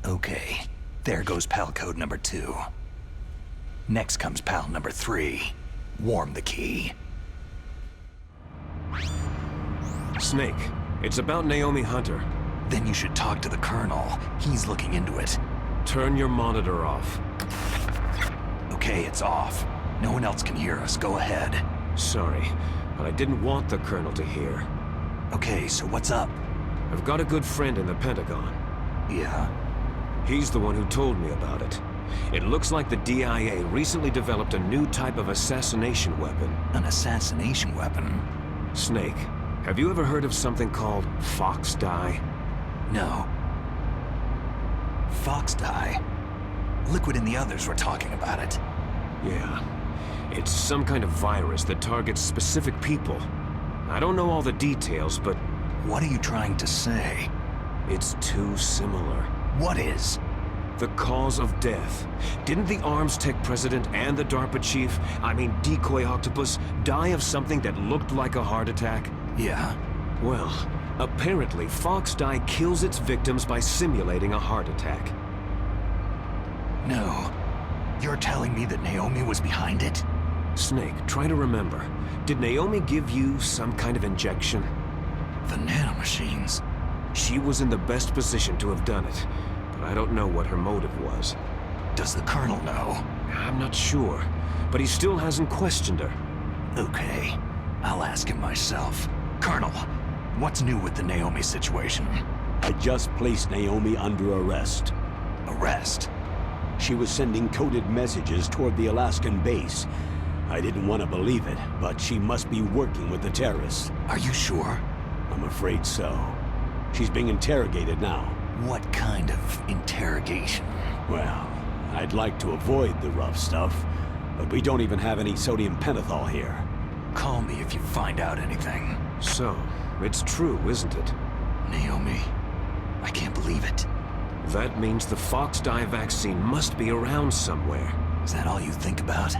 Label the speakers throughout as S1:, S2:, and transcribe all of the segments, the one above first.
S1: Okay, there goes pal code number 2. Next comes pal number 3. Warm the key.
S2: Snake, it's about Naomi Hunter.
S1: Then you should talk to the Colonel. He's looking into it.
S2: Turn your monitor off.
S1: Okay, it's off. No one else can hear us. Go ahead.
S2: Sorry, but I didn't want the Colonel to hear.
S1: Okay, so what's up?
S2: I've got a good friend in the Pentagon.
S1: Yeah?
S2: He's the one who told me about it. It looks like the DIA recently developed a new type of assassination weapon.
S1: An assassination weapon?
S2: Snake, have you ever heard of something called fox dye?
S1: No. Fox dye? Liquid and the others were talking about it.
S2: Yeah. It's some kind of virus that targets specific people. I don't know all the details, but...
S1: What are you trying to say?
S2: It's too similar.
S1: What is?
S2: The cause of death. Didn't the Arms Tech president and the DARPA chief, I mean Decoy Octopus, die of something that looked like a heart attack?
S1: Yeah.
S2: Well, apparently fox dye kills its victims by simulating a heart attack.
S1: No. You're telling me that Naomi was behind it?
S2: Snake, try to remember. Did Naomi give you some kind of injection?
S1: The nanomachines.
S2: She was in the best position to have done it, but I don't know what her motive was.
S1: Does the Colonel know?
S2: I'm not sure, but he still hasn't questioned her.
S1: Okay, I'll ask him myself. Colonel, what's new with the Naomi situation?
S3: I just placed Naomi under arrest.
S1: Arrest?
S3: She was sending coded messages toward the Alaskan base. I didn't want to believe it, but she must be working with the terrorists.
S1: Are you sure?
S3: I'm afraid so. She's being interrogated now.
S1: What kind of interrogation?
S3: Well, I'd like to avoid the rough stuff, but we don't even have any sodium pentothal here.
S1: Call me if you find out anything.
S2: So, it's true, isn't it?
S1: Naomi, I can't believe it.
S2: That means the fox dye vaccine must be around somewhere.
S1: Is that all you think about?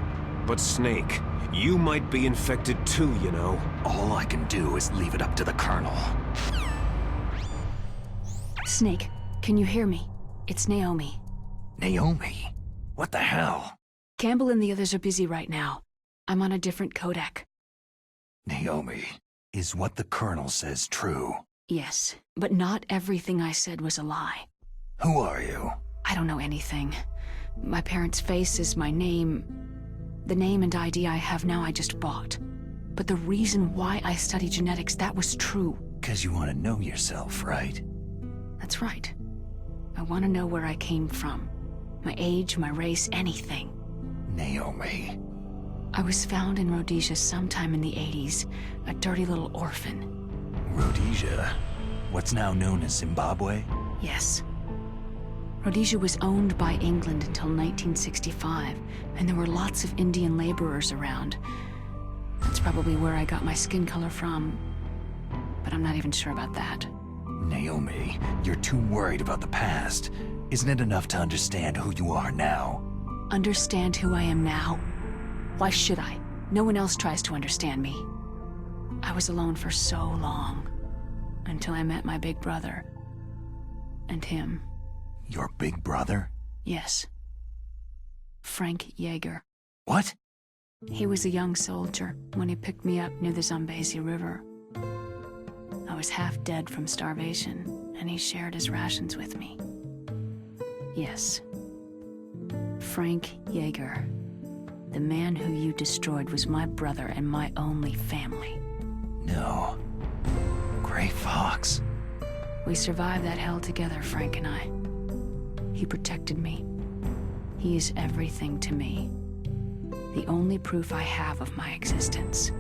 S2: But Snake, you might be infected too, you know.
S1: All I can do is leave it up to the Colonel.
S4: Snake, can you hear me? It's Naomi.
S1: Naomi? What the hell?
S4: Campbell and the others are busy right now. I'm on a different codec.
S1: Naomi, is what the Colonel says true?
S4: Yes, but not everything I said was a lie.
S1: Who are you?
S4: I don't know anything. My parents' face is my name. The name and ID I have now I just bought. But the reason why I study genetics, that was true.
S1: 'Cause you want to know yourself, right?
S4: That's right. I want to know where I came from. My age, my race, anything.
S1: Naomi.
S4: I was found in Rhodesia sometime in the 80s, a dirty little orphan.
S1: Rhodesia? What's now known as Zimbabwe?
S4: Yes. Rhodesia was owned by England until 1965, and there were lots of Indian laborers around. That's probably where I got my skin color from, but I'm not even sure about that.
S1: Naomi, you're too worried about the past. Isn't it enough to understand who you are now?
S4: Understand who I am now? Why should I? No one else tries to understand me. I was alone for so long, until I met my big brother. And him.
S1: Your big brother?
S4: Yes. Frank Yeager.
S1: What?
S4: He was a young soldier when he picked me up near the Zambezi River. I was half dead from starvation, and he shared his rations with me. Yes. Frank Yeager. The man who you destroyed was my brother and my only family.
S1: No. Gray Fox.
S4: We survived that hell together, Frank and I. He protected me. He is everything to me. The only proof I have of my existence.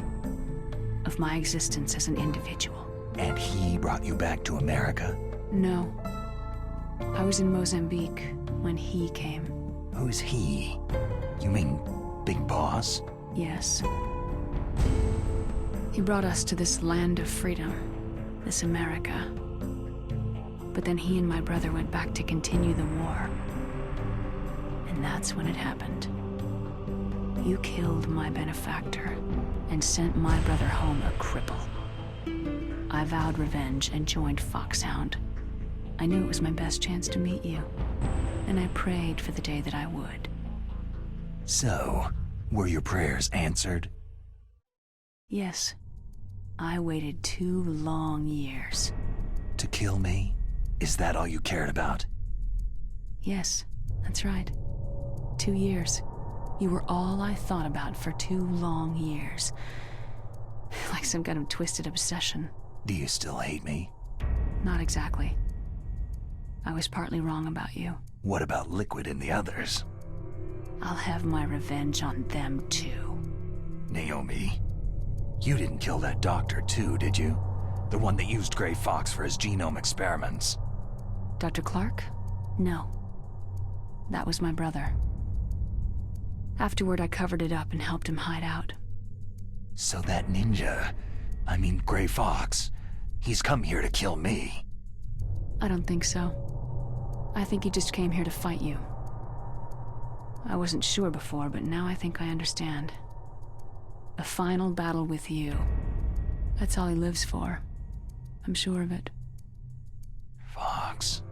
S4: Of my existence as an individual.
S1: And he brought you back to America?
S4: No. I was in Mozambique when he came.
S1: Who's he? You mean Big Boss?
S4: Yes. He brought us to this land of freedom, this America. But then he and my brother went back to continue the war. And that's when it happened. You killed my benefactor and sent my brother home a cripple. I vowed revenge and joined Foxhound. I knew it was my best chance to meet you, and I prayed for the day that I would.
S1: So, were your prayers answered?
S4: Yes. I waited 2 long years.
S1: To kill me? Is that all you cared about?
S4: Yes, that's right. 2 years. You were all I thought about for 2 long years. Like some kind of twisted obsession.
S1: Do you still hate me?
S4: Not exactly. I was partly wrong about you.
S1: What about Liquid and the others?
S4: I'll have my revenge on them too.
S1: Naomi, you didn't kill that doctor too, did you? The one that used Gray Fox for his genome experiments.
S4: Dr. Clark? No. That was my brother. Afterward, I covered it up and helped him hide out.
S1: So that ninja, I mean Gray Fox, he's come here to kill me.
S4: I don't think so. I think he just came here to fight you. I wasn't sure before, but now I think I understand. A final battle with you. That's all he lives for. I'm sure of it.
S1: Fox.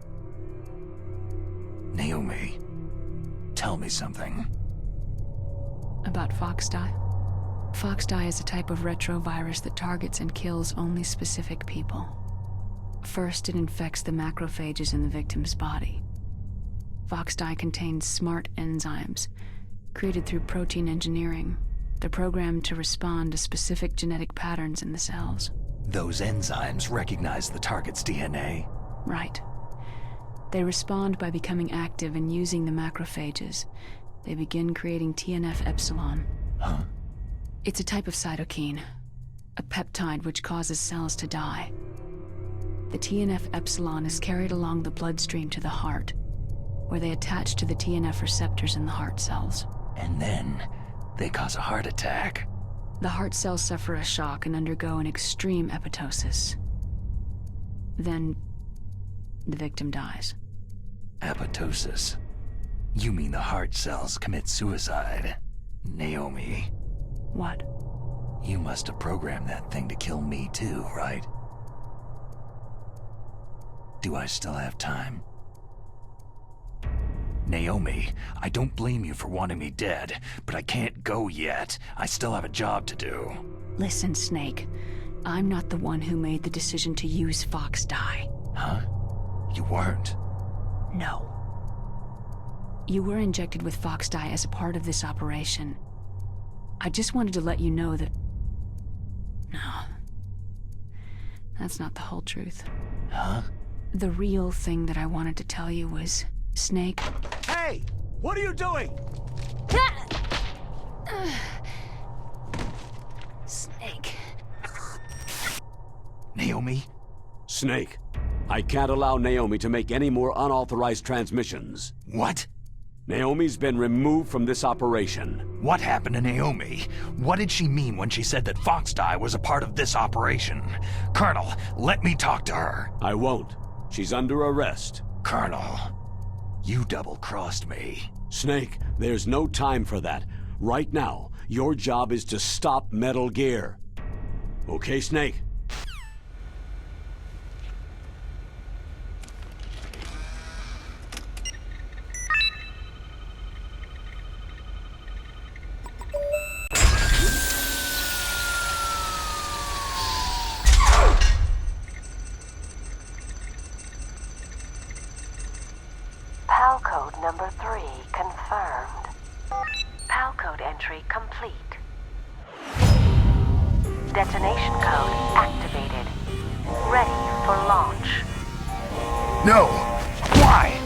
S1: Naomi, tell me something.
S4: About Foxdie? Foxdie is a type of retrovirus that targets and kills only specific people. First, it infects the macrophages in the victim's body. Foxdie contains smart enzymes, created through protein engineering. They're programmed to respond to specific genetic patterns in the cells.
S1: Those enzymes recognize the target's DNA?
S4: Right. They respond by becoming active and using the macrophages. They begin creating TNF-epsilon.
S1: Huh?
S4: It's a type of cytokine, a peptide which causes cells to die. The TNF-epsilon is carried along the bloodstream to the heart, where they attach to the TNF receptors in the heart cells.
S1: And then they cause a heart attack.
S4: The heart cells suffer a shock and undergo an extreme apoptosis. Then, the victim dies.
S1: Apoptosis? You mean the heart cells commit suicide? Naomi,
S4: What?
S1: you must have programmed that thing to kill me too, right? Do I still have time? Naomi, I don't blame you for wanting me dead, but I can't go yet. I still have a job to do.
S4: Listen, Snake. I'm not the one who made the decision to use Foxdie.
S1: Huh? You weren't?
S4: No. You were injected with Foxdie as a part of this operation. I just wanted to let you know that... No. That's not the whole truth.
S1: Huh?
S4: The real thing that I wanted to tell you was... Snake...
S3: Hey! What are you doing?
S4: Snake...
S1: Naomi?
S3: Snake, I can't allow Naomi to make any more unauthorized transmissions.
S1: What?
S3: Naomi's been removed from this operation.
S1: What happened to Naomi? What did she mean when she said that Foxdie was a part of this operation? Colonel, let me talk to her.
S3: I won't. She's under arrest.
S1: Colonel, you double-crossed me.
S3: Snake, there's no time for that. Right now, your job is to stop Metal Gear. Okay, Snake?
S5: PAL code number 3 confirmed. PAL code entry complete. Detonation code activated. Ready for launch.
S1: No! Why?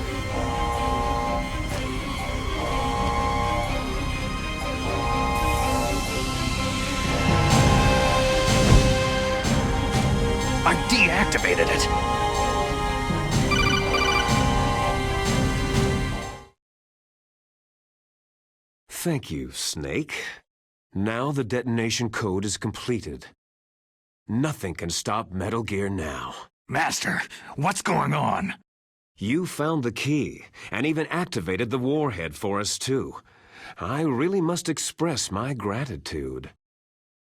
S1: I deactivated it.
S2: Thank you, Snake. Now the detonation code is completed. Nothing can stop Metal Gear now.
S1: Master, what's going on?
S2: You found the key, and even activated the warhead for us, too. I really must express my gratitude.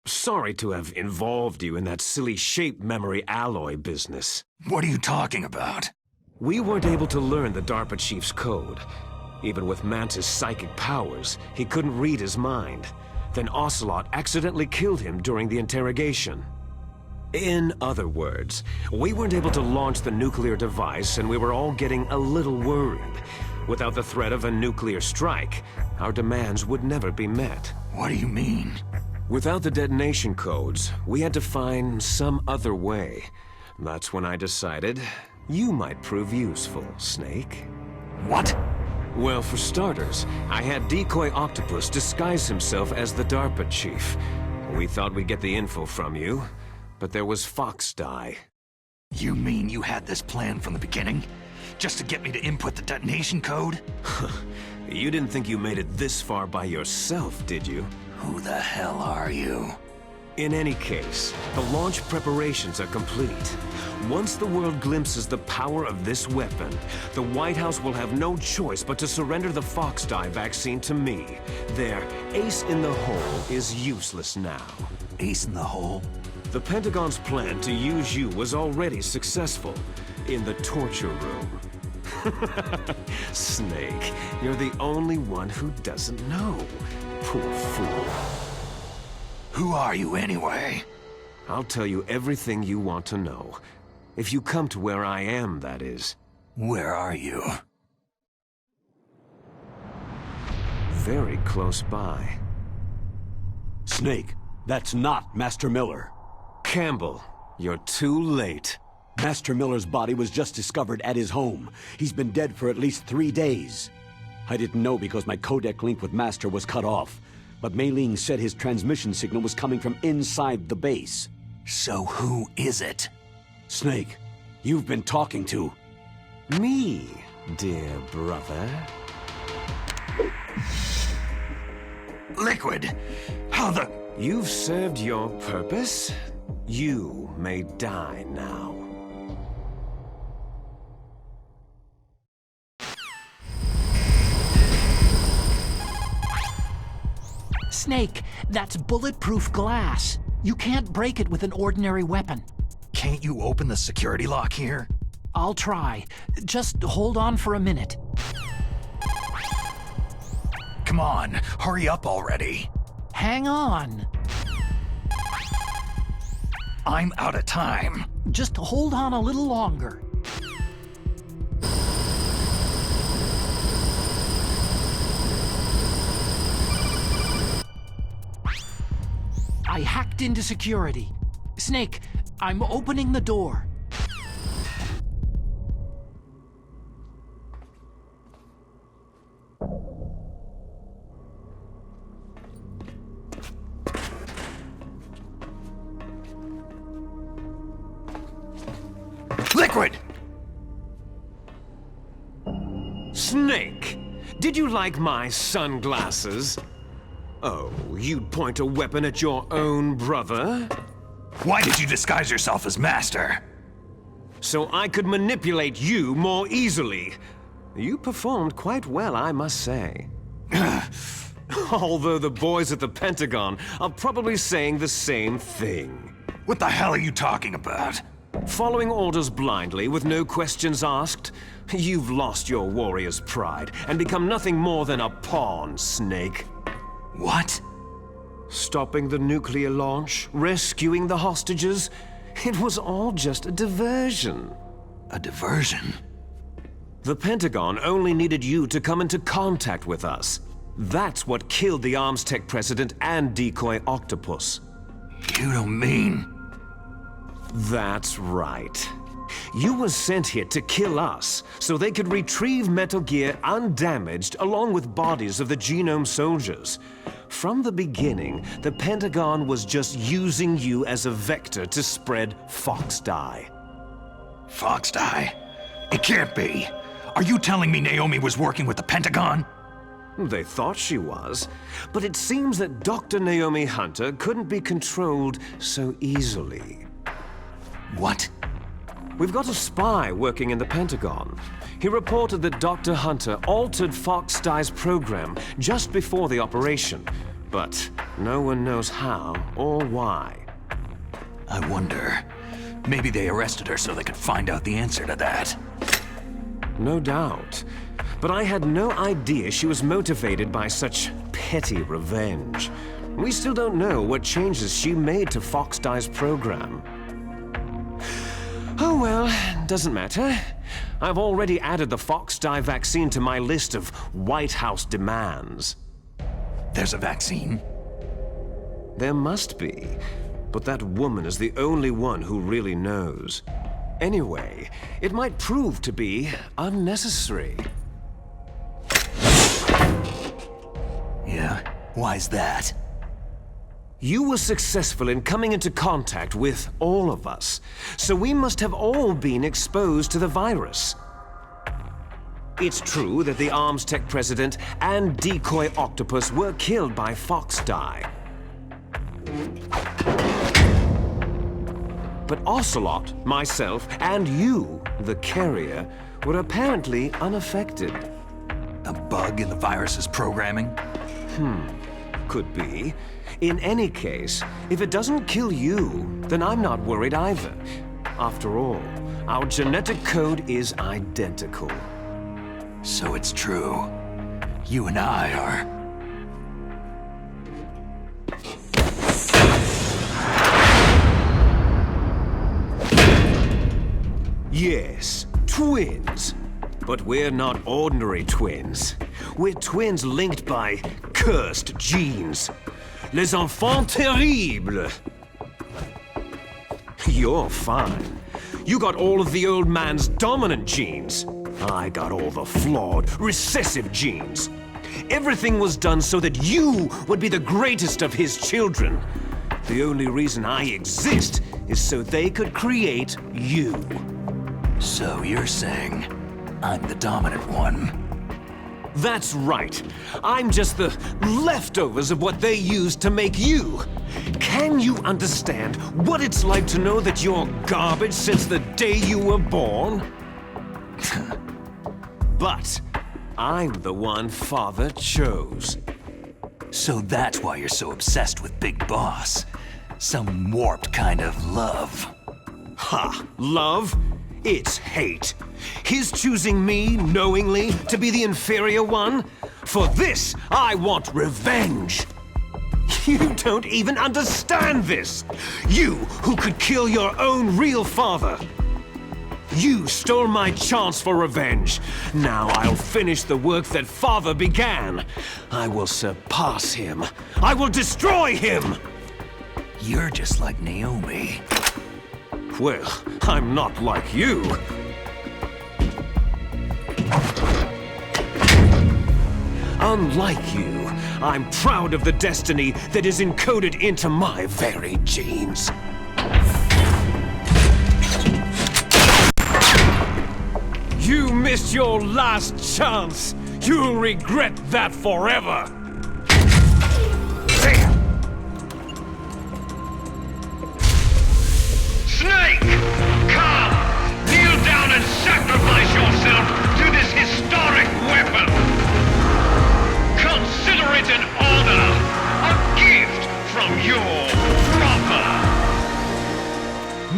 S2: Sorry to have involved you in that silly shape memory alloy business.
S1: What are you talking about?
S2: We weren't able to learn the DARPA chief's code. Even with Mantis' psychic powers, he couldn't read his mind. Then Ocelot accidentally killed him during the interrogation. In other words, we weren't able to launch the nuclear device, and we were all getting a little worried. Without the threat of a nuclear strike, our demands would never be met.
S1: What do you mean?
S2: Without the detonation codes, we had to find some other way. That's when I decided you might prove useful, Snake.
S1: What?
S2: Well, for starters, I had Decoy Octopus disguise himself as the DARPA chief. We thought we'd get the info from you, but there was Foxdie.
S1: You mean you had this plan from the beginning? Just to get me to input the detonation code?
S2: You didn't think you made it this far by yourself, did you?
S1: Who the hell are you?
S2: In any case, the launch preparations are complete. Once the world glimpses the power of this weapon, the White House will have no choice but to surrender the Foxdie vaccine to me. Their ace in the hole is useless now.
S1: Ace in the hole?
S2: The Pentagon's plan to use you was already successful in the torture room. Snake, you're the only one who doesn't know. Poor fool.
S1: Who are you anyway?
S2: I'll tell you everything you want to know. If you come to where I am, that is.
S1: Where are you?
S2: Very close by.
S3: Snake, that's not Master Miller.
S2: Campbell, you're too late.
S3: Master Miller's body was just discovered at his home. He's been dead for at least 3 days. I didn't know because my codec link with Master was cut off. But Mei Ling said his transmission signal was coming from inside the base.
S1: So who is it?
S3: Snake, you've been talking to...
S2: Me, dear brother.
S1: Liquid! How the...
S2: You've served your purpose. You may die now.
S6: Snake, that's bulletproof glass. You can't break it with an ordinary weapon.
S1: Can't you open the security lock here?
S6: I'll try. Just hold on for a minute.
S1: Come on, hurry up already.
S6: Hang on.
S1: I'm out of time.
S6: Just hold on a little longer. I hacked into security. Snake, I'm opening the door.
S1: Liquid!
S2: Snake, did you like my sunglasses? Oh, you'd point a weapon at your own brother?
S1: Why did you disguise yourself as Master?
S2: So I could manipulate you more easily. You performed quite well, I must say. Although the boys at the Pentagon are probably saying the same thing.
S1: What the hell are you talking about?
S2: Following orders blindly with no questions asked, you've lost your warrior's pride and become nothing more than a pawn, Snake.
S1: What?
S2: Stopping the nuclear launch, rescuing the hostages, it was all just a diversion.
S1: A diversion?
S2: The Pentagon only needed you to come into contact with us. That's what killed the ArmsTech president and Decoy Octopus.
S1: You don't mean...
S2: That's right. You were sent here to kill us, so they could retrieve Metal Gear undamaged along with bodies of the Genome soldiers. From the beginning, the Pentagon was just using you as a vector to spread Foxdie.
S1: Foxdie? It can't be. Are you telling me Naomi was working with the Pentagon?
S2: They thought she was, but it seems that Dr. Naomi Hunter couldn't be controlled so easily.
S1: What?
S2: We've got a spy working in the Pentagon. He reported that Dr. Hunter altered Foxdie's program just before the operation, but no one knows how or why.
S1: I wonder. Maybe they arrested her so they could find out the answer to that.
S2: no doubt. But I had no idea she was motivated by such petty revenge. We still don't know what changes she made to Fox-Die's program. Oh well, doesn't matter. I've already added the Fox-Die vaccine to my list of White House demands.
S1: There's a vaccine?
S2: There must be, but that woman is the only one who really knows. Anyway, it might prove to be unnecessary.
S1: Yeah? Why's that?
S2: You were successful in coming into contact with all of us, so we must have all been exposed to the virus. It's true that the Arms Tech president and decoy octopus were killed by Fox-Die. But Ocelot, myself, and you, the carrier, were apparently unaffected.
S1: A bug in the virus's programming?
S2: Could be. In any case, if it doesn't kill you, then I'm not worried either. After all, our genetic code is identical.
S1: So it's true. You and I are...
S2: Yes, twins. But we're not ordinary twins. We're twins linked by cursed genes. Les enfants terribles. You're fine. You got all of the old man's dominant genes. I got all the flawed, recessive genes. Everything was done so that you would be the greatest of his children. The only reason I exist is so they could create you.
S1: So you're saying I'm the dominant one?
S2: That's right. I'm just the leftovers of what they used to make you. Can you understand what it's like to know that you're garbage since the day you were born? But I'm the one Father chose.
S1: So that's why you're so obsessed with Big Boss. Some warped kind of love.
S2: Ha! Love? It's hate. His choosing me, knowingly, to be the inferior one? For this, I want revenge. You don't even understand this. You, who could kill your own real father. You stole my chance for revenge. Now I'll finish the work that Father began. I will surpass him. I will destroy him!
S1: You're just like Naomi.
S2: Well, I'm not like you. Unlike you, I'm proud of the destiny that is encoded into my very genes. You missed your last chance. You'll regret that forever.
S7: Snake! Come! Kneel down and sacrifice yourself to this historic weapon! Consider it an honor! A gift from your brother!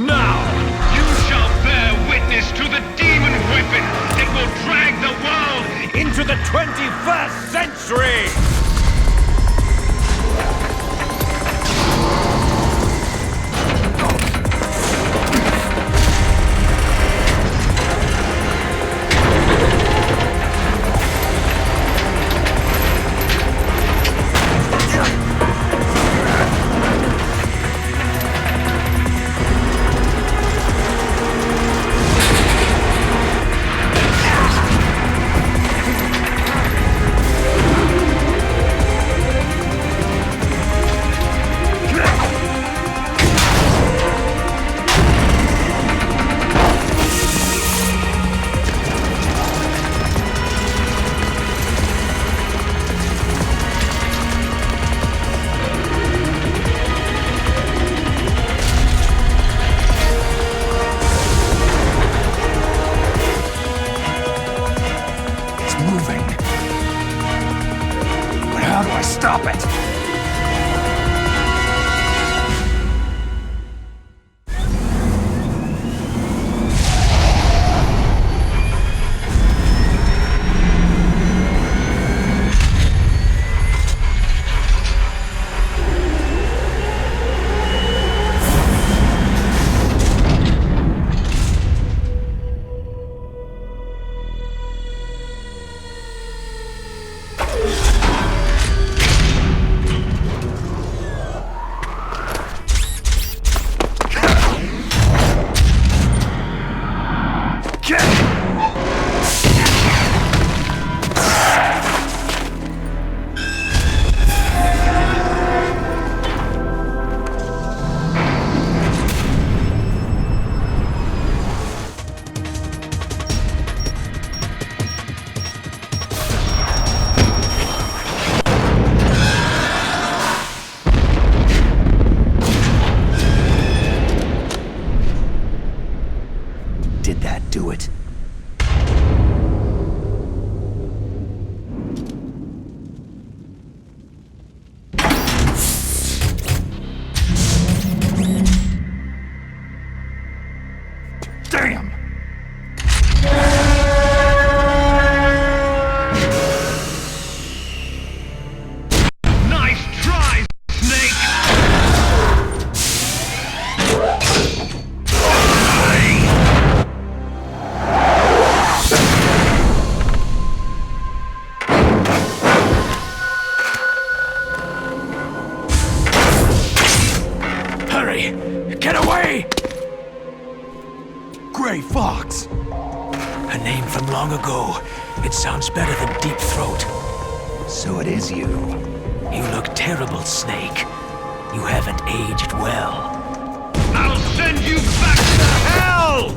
S2: Now!
S7: You shall bear witness to the demon weapon that will drag the world
S2: Into the 21st century!
S1: Stop it!
S8: long ago. It sounds better than Deep Throat.
S1: So it is you.
S8: You look terrible, Snake. You haven't aged well.
S7: I'll send you back to hell!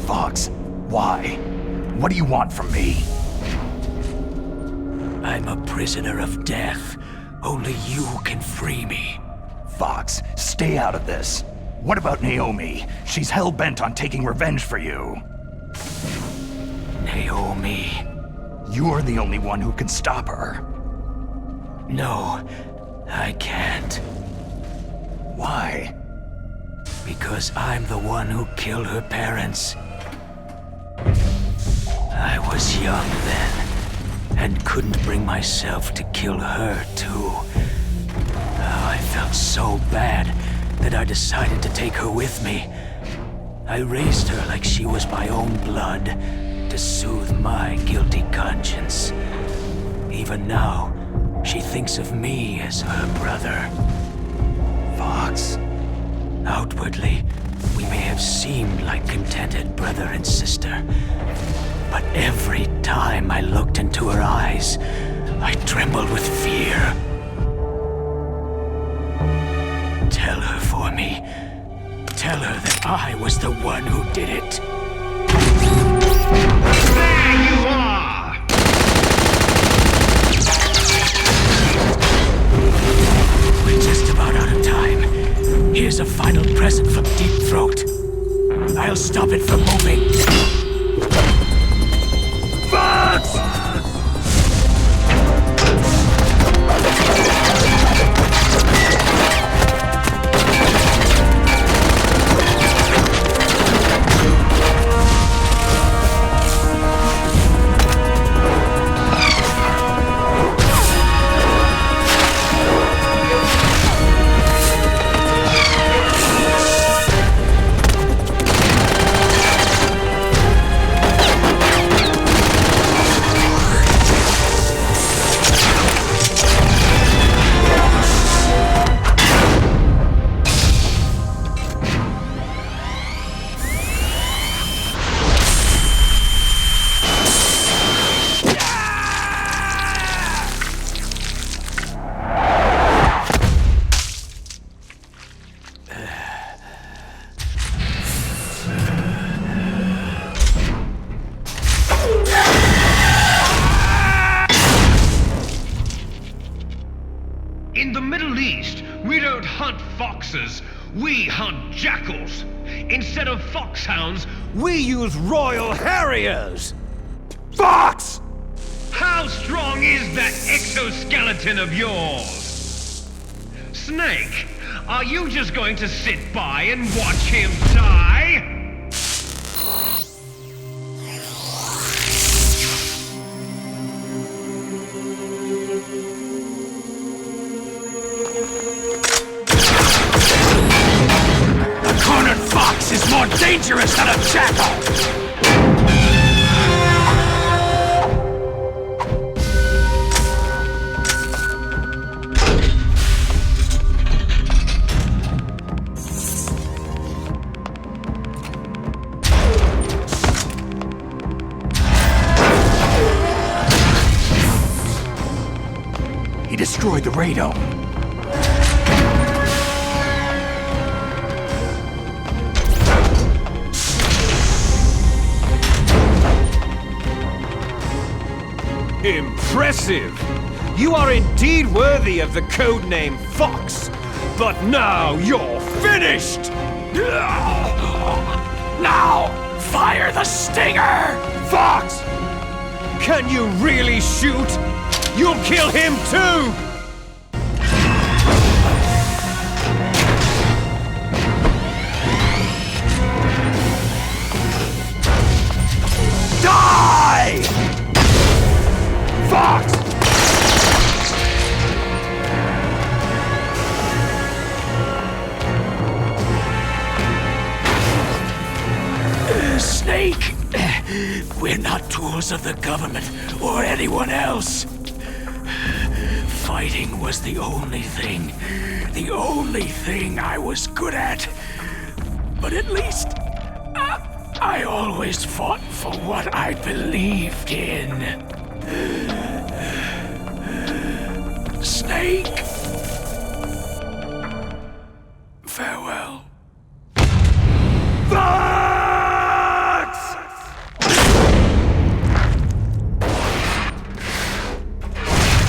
S1: Fox, why? What do you want from me?
S8: I'm a prisoner of death. Only you can free me.
S1: Fox, stay out of this. What about Naomi? She's hell-bent on taking revenge for you.
S8: Naomi.
S1: You're the only one who can stop her.
S8: No, I can't.
S1: Why?
S8: Because I'm the one who killed her parents. I was young then, and couldn't bring myself to kill her, too. Oh, I felt so bad that I decided to take her with me. I raised her like she was my own blood, to soothe my guilty conscience. Even now, she thinks of me as her brother.
S1: Fox.
S8: Outwardly, we may have seemed like contented brother and sister. But every time I looked into her eyes, I trembled with fear. Tell her for me. Tell her that I was the one who did it.
S7: There you are!
S8: We're just about out of time. Here's a final present from Deep Throat. I'll stop it from moving.
S7: Fox! In the Middle East, we don't hunt foxes, we hunt jackals. Instead of foxhounds,
S2: We use Royal Harriers!
S1: Fox!
S7: how strong is that exoskeleton of yours? Snake, are you just going to sit by and watch him die?
S1: A cornered fox is more dangerous than a jackal! He destroyed the radome.
S2: Impressive! You are indeed worthy of the codename Fox. But now you're finished!
S1: Now, fire the stinger! Fox!
S2: Can you really shoot? You'll kill him too!
S8: Snake! We're not tools of the government or anyone else. Fighting was the only thing I was good at. But at least, I always fought for what I believed in. Snake. Farewell.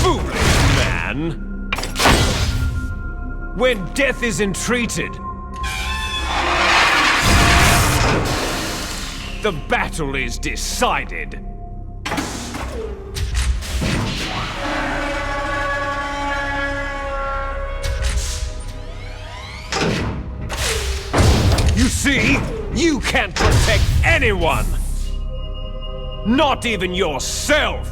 S2: Foolish man! When death is entreated, the battle is decided. You see, you can't protect anyone! Not even yourself!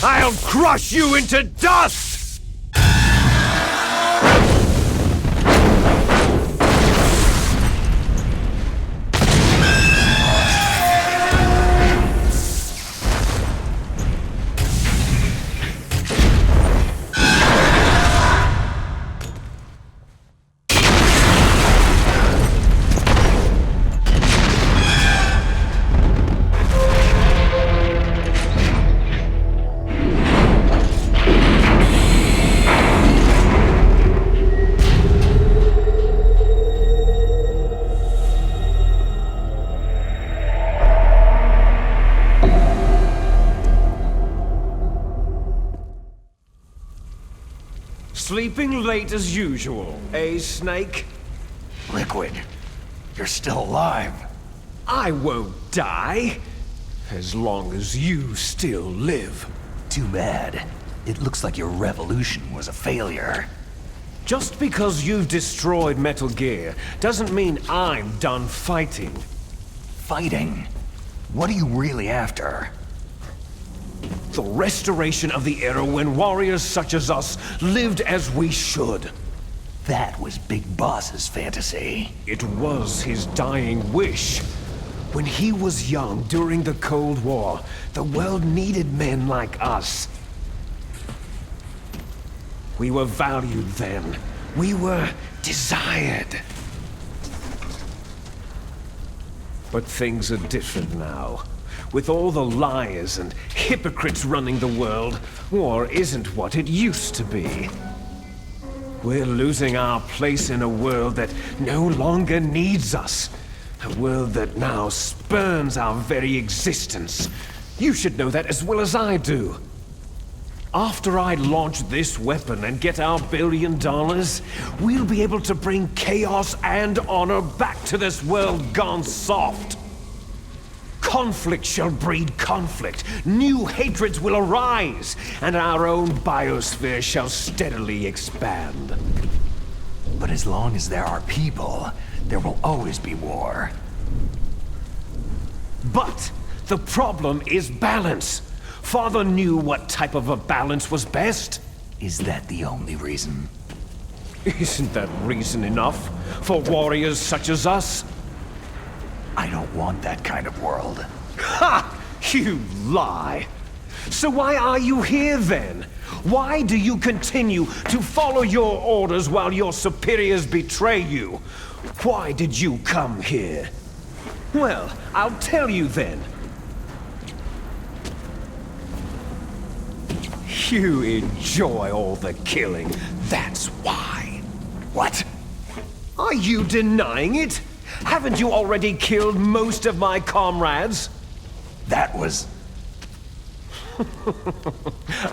S2: I'll crush you into dust! Sleeping late as usual, eh, Snake?
S1: Liquid, you're still alive.
S2: I won't die, as long as you still live.
S1: Too bad. It looks like your revolution was a failure.
S2: Just because you've destroyed Metal Gear doesn't mean I'm done fighting.
S1: Fighting? What are you really after?
S2: The restoration of the era when warriors such as us lived as we should.
S1: That was Big Boss's fantasy.
S2: It was his dying wish. When he was young during the Cold War, the world needed men like us. We were valued then. We were desired. But things are different now. With all the liars and hypocrites running the world, war isn't what it used to be. We're losing our place in a world that no longer needs us. A world that now spurns our very existence. You should know that as well as I do. After I launch this weapon and get our $1 billion, we'll be able to bring chaos and honor back to this world gone soft. Conflict shall breed conflict, new hatreds will arise, and our own biosphere shall steadily expand.
S1: But as long as there are people, there will always be war.
S2: But the problem is balance. Father knew what type of a balance was best.
S1: Is that the only reason?
S2: Isn't that reason enough for warriors such as us?
S1: I don't want that kind of world.
S2: Ha! You lie! So why are you here then? Why do you continue to follow your orders while your superiors betray you? Why did you come here? Well, I'll tell you then. You enjoy all the killing, that's why.
S1: What?
S2: Are you denying it? Haven't you already killed most of my comrades?
S1: That was...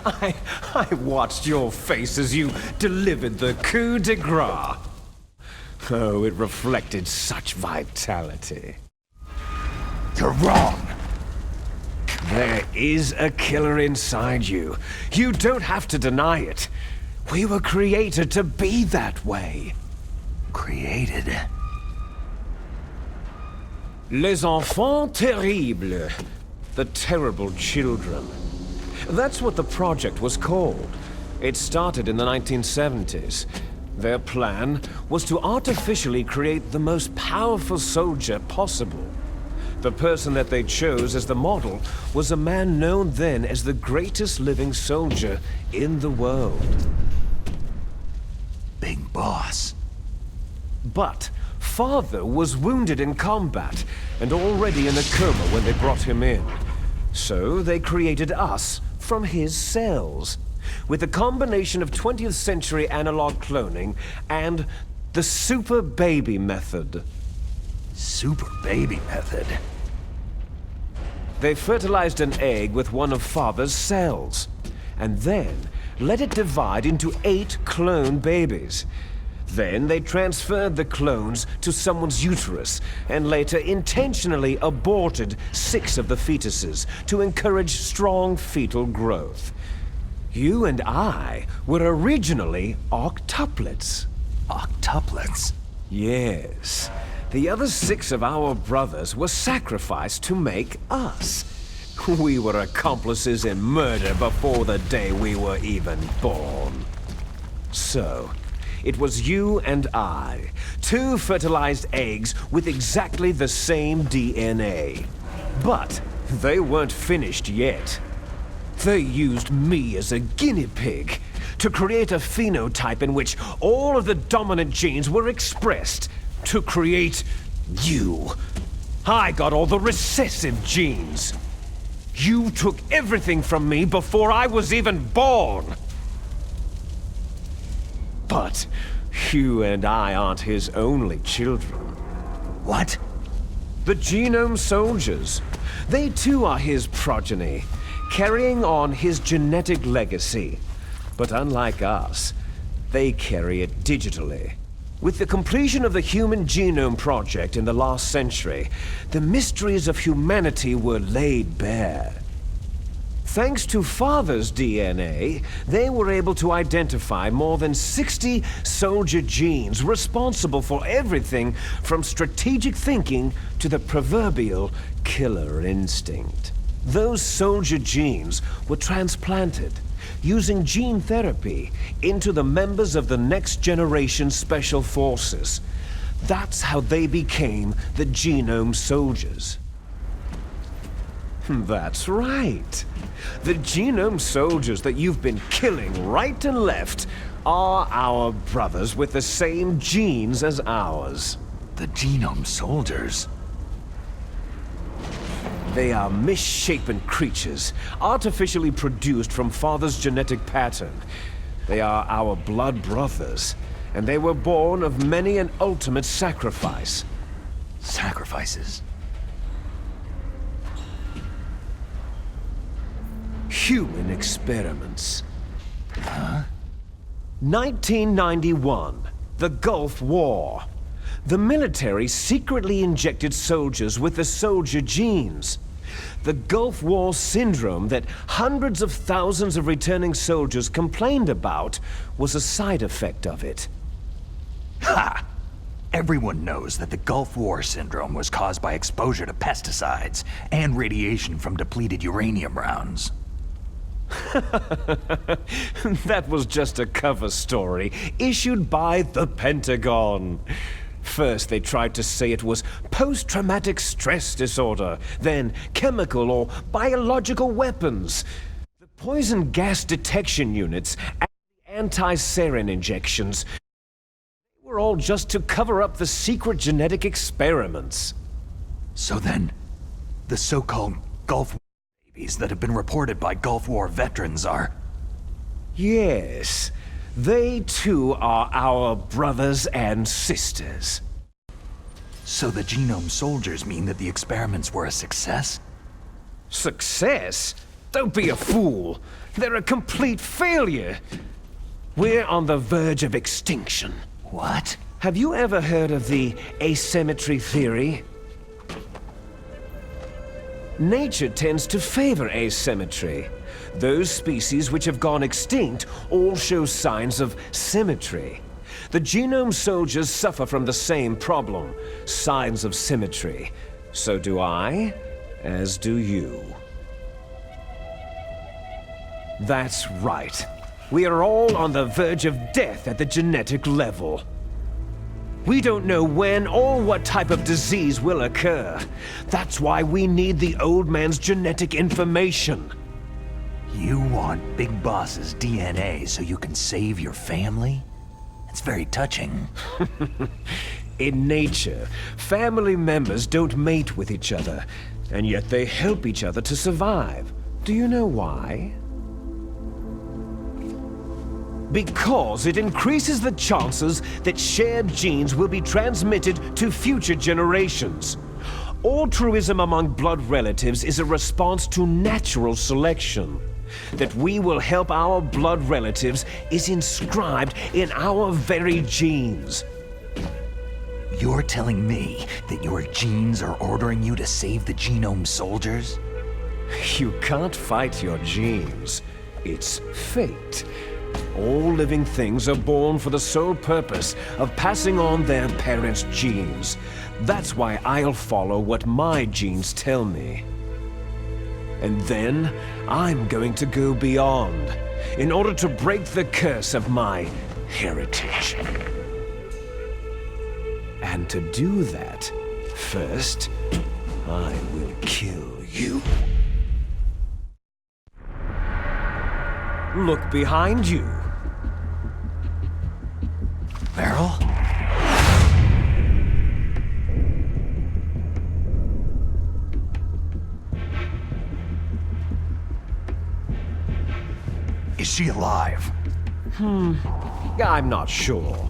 S2: I watched your face as you delivered the coup de grace. Oh, it reflected such vitality.
S1: You're wrong.
S2: There is a killer inside you. You don't have to deny it. We were created to be that way.
S1: Created?
S2: Les enfants terribles. The terrible children. That's what the project was called. It started in the 1970s. Their plan was to artificially create the most powerful soldier possible. The person that they chose as the model was a man known then as the greatest living soldier in the world.
S1: Big boss.
S2: But Father was wounded in combat and already in a coma when they brought him in. So they created us from his cells, with a combination of 20th century analog cloning and the super baby method.
S1: Super baby method?
S2: They fertilized an egg with one of Father's cells, and then let it divide into 8 clone babies. Then they transferred the clones to someone's uterus, and later intentionally aborted 6 of the fetuses to encourage strong fetal growth. You and I were originally octuplets.
S1: Octuplets?
S2: Yes. The other 6 of our brothers were sacrificed to make us. We were accomplices in murder before the day we were even born. So, it was you and I, 2 fertilized eggs with exactly the same DNA. But they weren't finished yet. They used me as a guinea pig to create a phenotype in which all of the dominant genes were expressed to create you. I got all the recessive genes. You took everything from me before I was even born. But you and I aren't his only children.
S1: What?
S2: The Genome Soldiers. They too are his progeny, carrying on his genetic legacy. But unlike us, they carry it digitally. With the completion of the Human Genome Project in the last century, the mysteries of humanity were laid bare. Thanks to Father's DNA, they were able to identify more than 60 soldier genes responsible for everything from strategic thinking to the proverbial killer instinct. Those soldier genes were transplanted, using gene therapy, into the members of the next generation special forces. That's how they became the Genome Soldiers. That's right. The Genome Soldiers that you've been killing right and left are our brothers with the same genes as ours.
S1: The Genome Soldiers?
S2: They are misshapen creatures, artificially produced from Father's genetic pattern. They are our blood brothers, and they were born of many an ultimate sacrifice.
S1: Sacrifices?
S2: Human experiments. Huh? 1991, the Gulf War. The military secretly injected soldiers with the soldier genes. The Gulf War syndrome that hundreds of thousands of returning soldiers complained about was a side effect of it.
S1: Ha! Everyone knows that the Gulf War syndrome was caused by exposure to pesticides and radiation from depleted uranium rounds.
S2: That was just a cover story issued by the Pentagon. First, they tried to say it was post-traumatic stress disorder, then chemical or biological weapons. The poison gas detection units and the anti-sarin injections were all just to cover up the secret genetic experiments.
S1: So then, the so-called Gulf War babies that have been reported by Gulf War veterans are...
S2: Yes. They too are our brothers and sisters.
S1: So the Genome Soldiers mean that the experiments were a success?
S2: Success? Don't be a fool. They're a complete failure. We're on the verge of extinction.
S1: What?
S2: Have you ever heard of the asymmetry theory? Nature tends to favor asymmetry. Those species which have gone extinct all show signs of symmetry. The genome soldiers suffer from the same problem, signs of symmetry. So do I, as do you. That's right. We are all on the verge of death at the genetic level. We don't know when or what type of disease will occur. That's why we need the old man's genetic information.
S1: You want Big Boss's DNA so you can save your family? It's very touching.
S2: In nature, family members don't mate with each other, and yet they help each other to survive. Do you know why? Because it increases the chances that shared genes will be transmitted to future generations. Altruism among blood relatives is a response to natural selection. That we will help our blood relatives is inscribed in our very genes.
S1: You're telling me that your genes are ordering you to save the genome soldiers?
S2: You can't fight your genes. It's fate. All living things are born for the sole purpose of passing on their parents' genes. That's why I'll follow what my genes tell me. And then, I'm going to go beyond, in order to break the curse of my heritage. And to do that, first, I will kill you. Look behind you.
S1: Meryl? Is she alive?
S2: I'm not sure.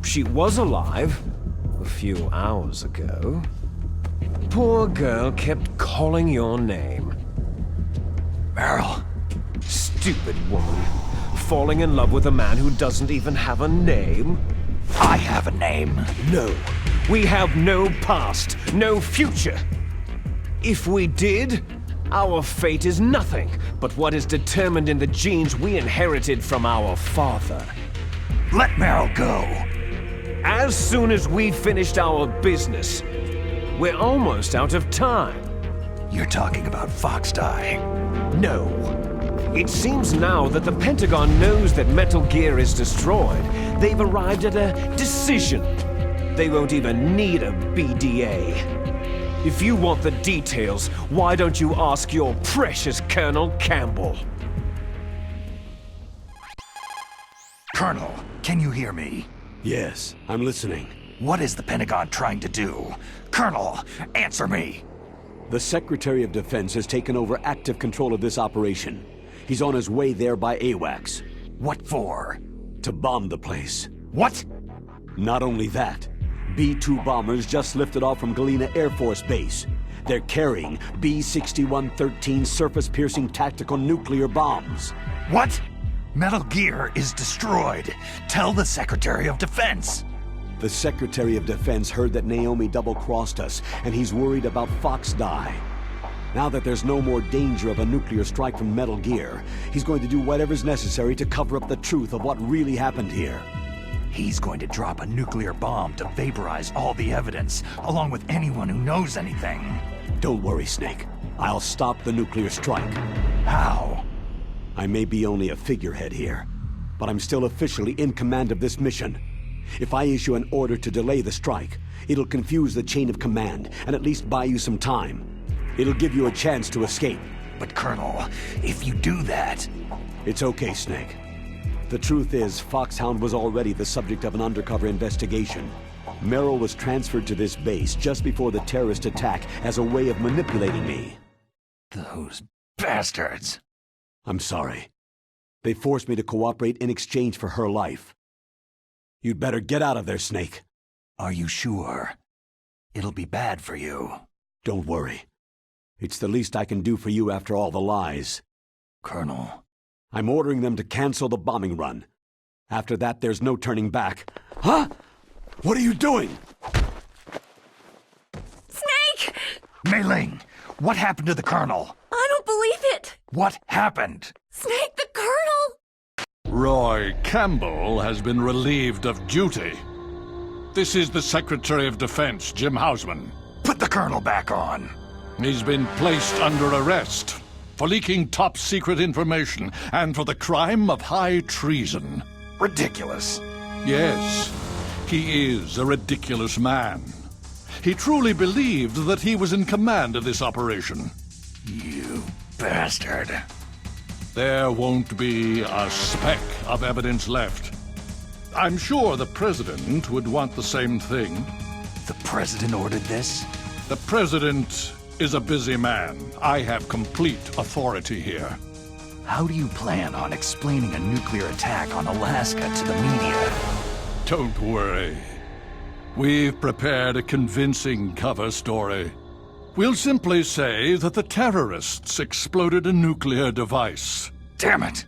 S2: She was alive a few hours ago. Poor girl kept calling your name.
S1: Meryl?
S2: Stupid woman. Falling in love with a man who doesn't even have a name?
S1: I have a name.
S2: No. We have no past, no future. If we did, our fate is nothing but what is determined in the genes we inherited from our father.
S1: Let Meryl go.
S2: As soon as we finished our business, we're almost out of time.
S1: You're talking about Foxdie.
S2: No. It seems now that the Pentagon knows that Metal Gear is destroyed. They've arrived at a decision. They won't even need a BDA. If you want the details, why don't you ask your precious Colonel Campbell?
S1: Colonel, can you hear me?
S3: Yes, I'm listening.
S1: What is the Pentagon trying to do? Colonel, answer me!
S3: The Secretary of Defense has taken over active control of this operation. He's on his way there by AWACS.
S1: What for?
S3: To bomb the place.
S1: What?
S3: Not only that, B-2 bombers just lifted off from Galena Air Force Base. They're carrying B-6113 surface-piercing tactical nuclear bombs.
S1: What? Metal Gear is destroyed. Tell the Secretary of Defense.
S3: The Secretary of Defense heard that Naomi double-crossed us, and he's worried about Foxdie. Now that there's no more danger of a nuclear strike from Metal Gear, he's going to do whatever's necessary to cover up the truth of what really happened here.
S1: He's going to drop a nuclear bomb to vaporize all the evidence, along with anyone who knows anything.
S3: Don't worry, Snake. I'll stop the nuclear strike.
S1: How?
S3: I may be only a figurehead here, but I'm still officially in command of this mission. If I issue an order to delay the strike, it'll confuse the chain of command and at least buy you some time. It'll give you a chance to escape.
S1: But Colonel, if you do that...
S3: It's okay, Snake. The truth is, Foxhound was already the subject of an undercover investigation. Merrill was transferred to this base just before the terrorist attack as a way of manipulating me.
S1: Those bastards!
S3: I'm sorry. They forced me to cooperate in exchange for her life. You'd better get out of there, Snake.
S1: Are you sure? It'll be bad for you.
S3: Don't worry. It's the least I can do for you after all the lies.
S1: Colonel.
S3: I'm ordering them to cancel the bombing run. After that, there's no turning back. Huh? What are you doing?
S9: Snake!
S1: Mei Ling, what happened to the Colonel?
S9: I don't believe it!
S1: What happened?
S9: Snake, the Colonel!
S10: Roy Campbell has been relieved of duty. This is the Secretary of Defense, Jim Hausman.
S1: Put the Colonel back on.
S10: He's been placed under arrest for leaking top-secret information and for the crime of high treason.
S1: Ridiculous.
S10: Yes, he is a ridiculous man. He truly believed that he was in command of this operation.
S1: You bastard.
S10: There won't be a speck of evidence left. I'm sure the President would want the same thing.
S1: The President ordered this?
S10: The President is a busy man. I have complete authority here.
S1: How do you plan on explaining a nuclear attack on Alaska to the media?
S10: Don't worry. We've prepared a convincing cover story. We'll simply say that the terrorists exploded a nuclear device.
S1: Damn it!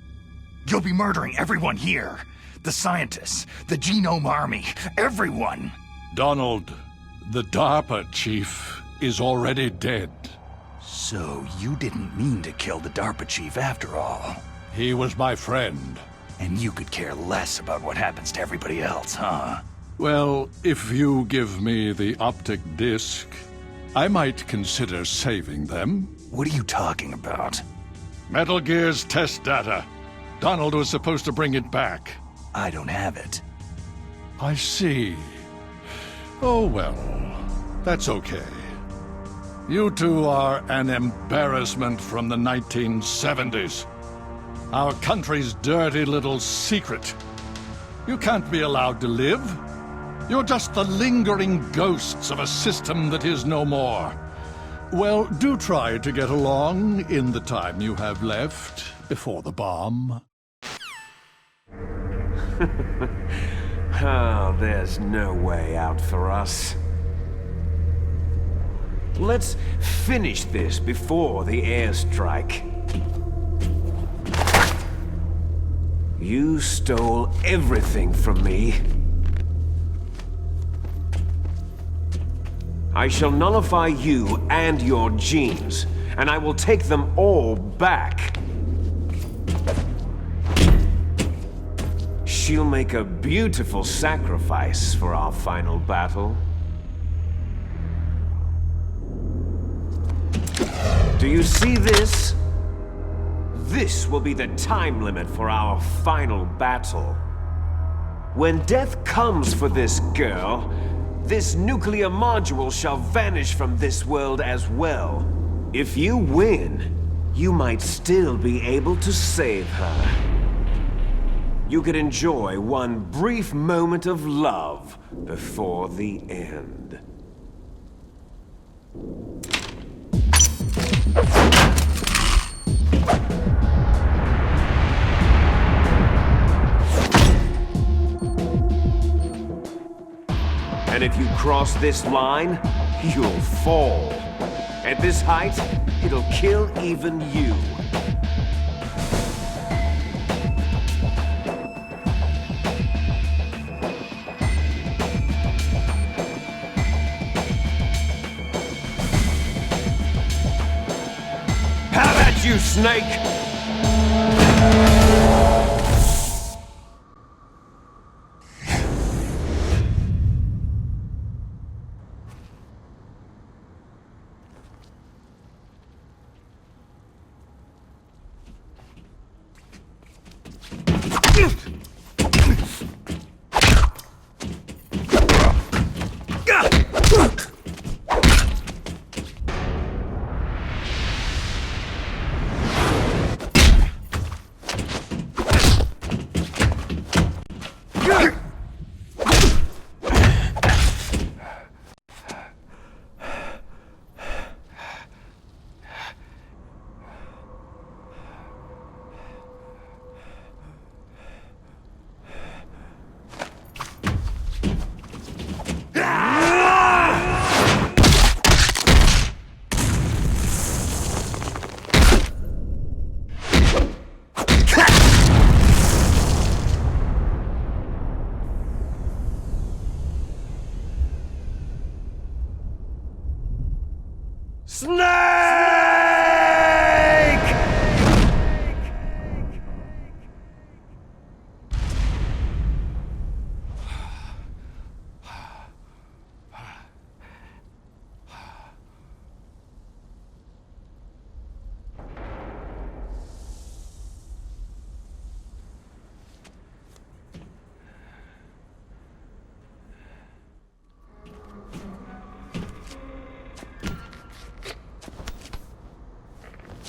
S1: You'll be murdering everyone here. The scientists, the Genome Army, everyone.
S10: Donald, the DARPA chief, is already dead.
S1: So you didn't mean to kill the DARPA chief after all.
S10: He was my friend.
S1: And you could care less about what happens to everybody else, huh?
S10: Well, if you give me the optic disc, I might consider saving them.
S1: What are you talking about?
S10: Metal Gear's test data. Donald was supposed to bring it back.
S1: I don't have it.
S10: I see. Oh well, that's okay. You two are an embarrassment from the 1970s. Our country's dirty little secret. You can't be allowed to live. You're just the lingering ghosts of a system that is no more. Well, do try to get along in the time you have left before the bomb.
S2: Oh, there's no way out for us. Let's finish this before the airstrike. You stole everything from me. I shall nullify you and your genes, and I will take them all back. She'll make a beautiful sacrifice for our final battle. Do you see this? This will be the time limit for our final battle. When death comes for this girl, this nuclear module shall vanish from this world as well. If you win, you might still be able to save her. You could enjoy one brief moment of love before the end. And if you cross this line, you'll fall. At this height, it'll kill even you. How about you, Snake?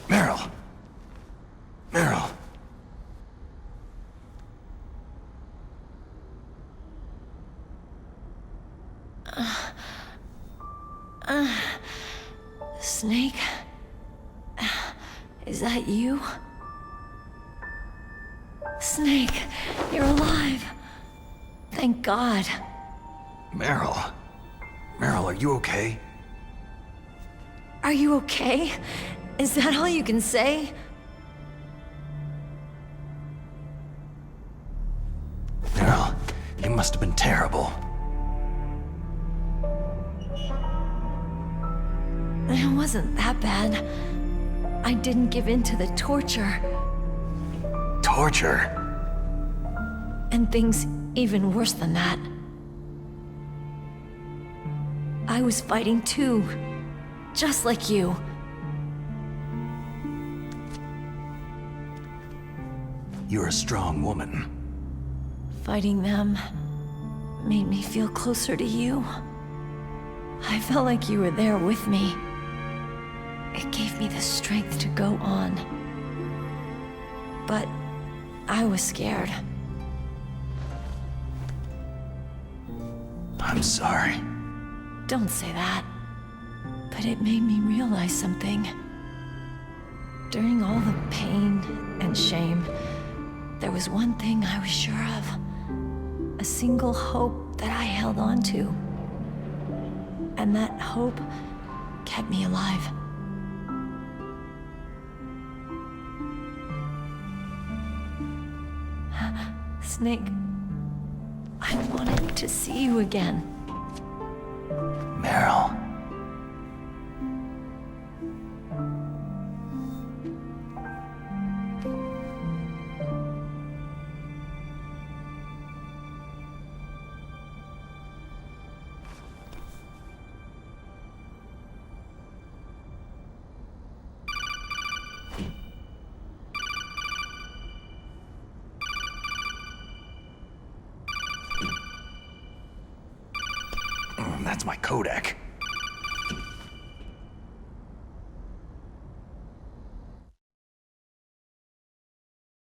S1: Meryl. Meryl.
S9: Snake? Is that you? Snake, you're alive. Thank God.
S1: Meryl. Meryl, are you okay?
S9: Are you okay? Is that all you can say?
S1: Meryl, you must have been terrible.
S9: It wasn't that bad. I didn't give in to the torture.
S1: Torture?
S9: And things even worse than that. I was fighting too. Just like you.
S1: You're a strong woman.
S9: Fighting them made me feel closer to you. I felt like you were there with me. It gave me the strength to go on. But I was scared.
S1: I'm sorry.
S9: Don't say that. But it made me realize something. During all the pain and shame, there was one thing I was sure of. A single hope that I held on to. And that hope kept me alive. Snake, I wanted to see you again.
S1: Meryl. That's my codec.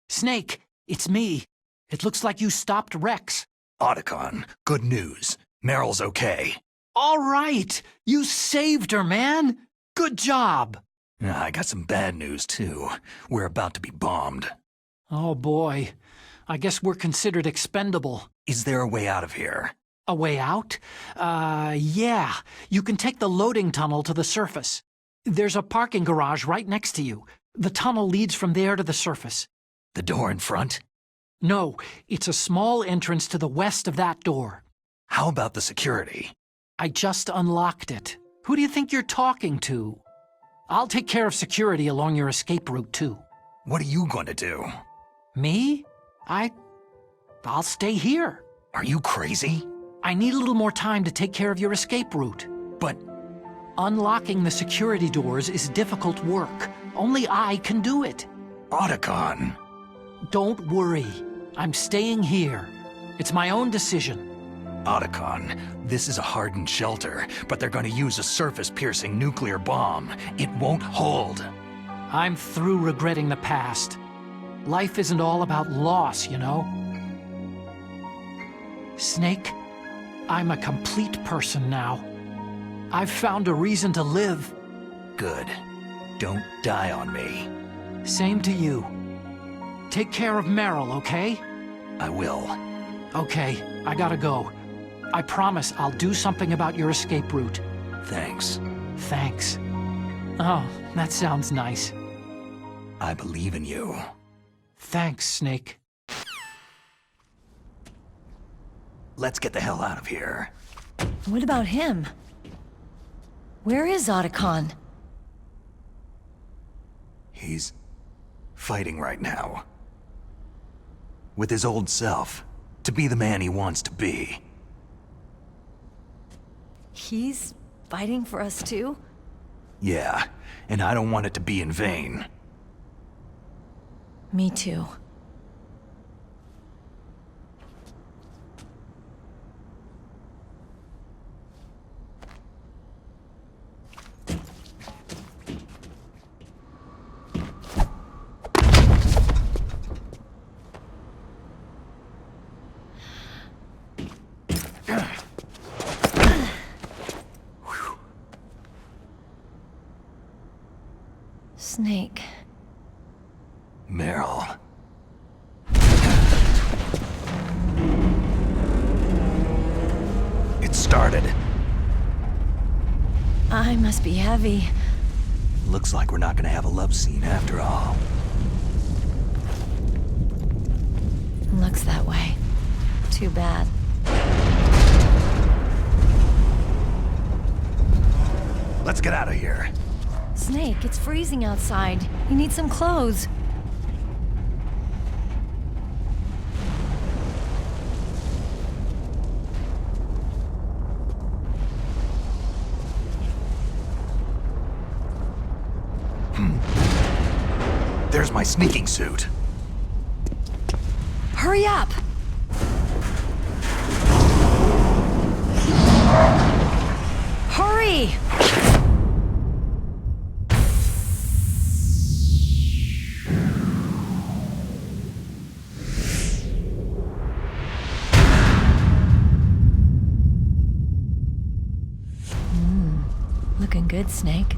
S6: Snake, it's me. It looks like you stopped Rex.
S1: Otacon, good news. Meryl's okay.
S6: All right! You saved her, man! Good job!
S1: I got some bad news, too. We're about to be bombed.
S6: Oh boy. I guess we're considered expendable.
S1: Is there a way out of here?
S6: A way out? Yeah. You can take the loading tunnel to the surface. There's a parking garage right next to you. The tunnel leads from there to the surface.
S1: The door in front?
S6: No, it's a small entrance to the west of that door.
S1: How about the security?
S6: I just unlocked it. Who do you think you're talking to? I'll take care of security along your escape route, too.
S1: What are you going to do?
S6: Me? I'll stay here.
S1: Are you crazy?
S6: I need a little more time to take care of your escape route.
S1: But
S6: unlocking the security doors is difficult work. Only I can do it.
S1: Otacon.
S6: Don't worry. I'm staying here. It's my own decision.
S1: Otacon, this is a hardened shelter, but they're going to use a surface-piercing nuclear bomb. It won't hold.
S6: I'm through regretting the past. Life isn't all about loss, you know? Snake, I'm a complete person now. I've found a reason to live.
S1: Good. Don't die on me.
S6: Same to you. Take care of Meryl, okay?
S1: I will.
S6: Okay, I gotta go. I promise I'll do something about your escape route.
S1: Thanks.
S6: Thanks. Oh, that sounds nice.
S1: I believe in you.
S6: Thanks, Snake.
S1: Let's get the hell out of here.
S9: What about him? Where is Otacon?
S1: He's fighting right now. With his old self. To be the man he wants to be.
S9: He's fighting for us too?
S1: Yeah, and I don't want it to be in vain.
S9: Me too. Snake.
S1: Meryl. It started.
S9: I must be heavy.
S1: Looks like we're not gonna have a love scene after all.
S9: Looks that way. Too bad.
S1: Let's get out of here.
S9: Snake, it's freezing outside. You need some clothes.
S1: There's my sneaking suit.
S9: Hurry up! Hurry! Looking good, Snake.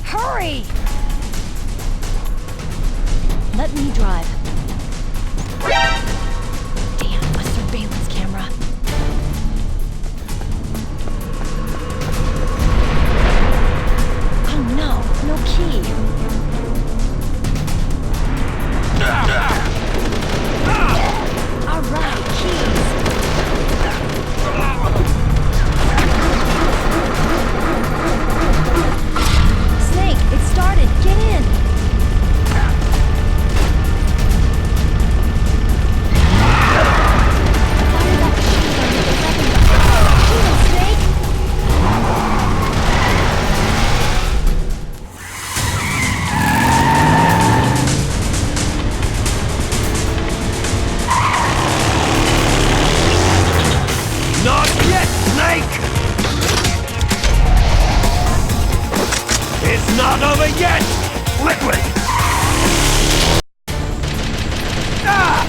S9: Hurry! Let me drive. Damn, a surveillance camera. Oh no, no key. All right, keys. Snake, it started. Get in. Fire that machine gun. Kill him, Snake.
S1: Not yet, Snake! It's not over yet! Liquid! Ah!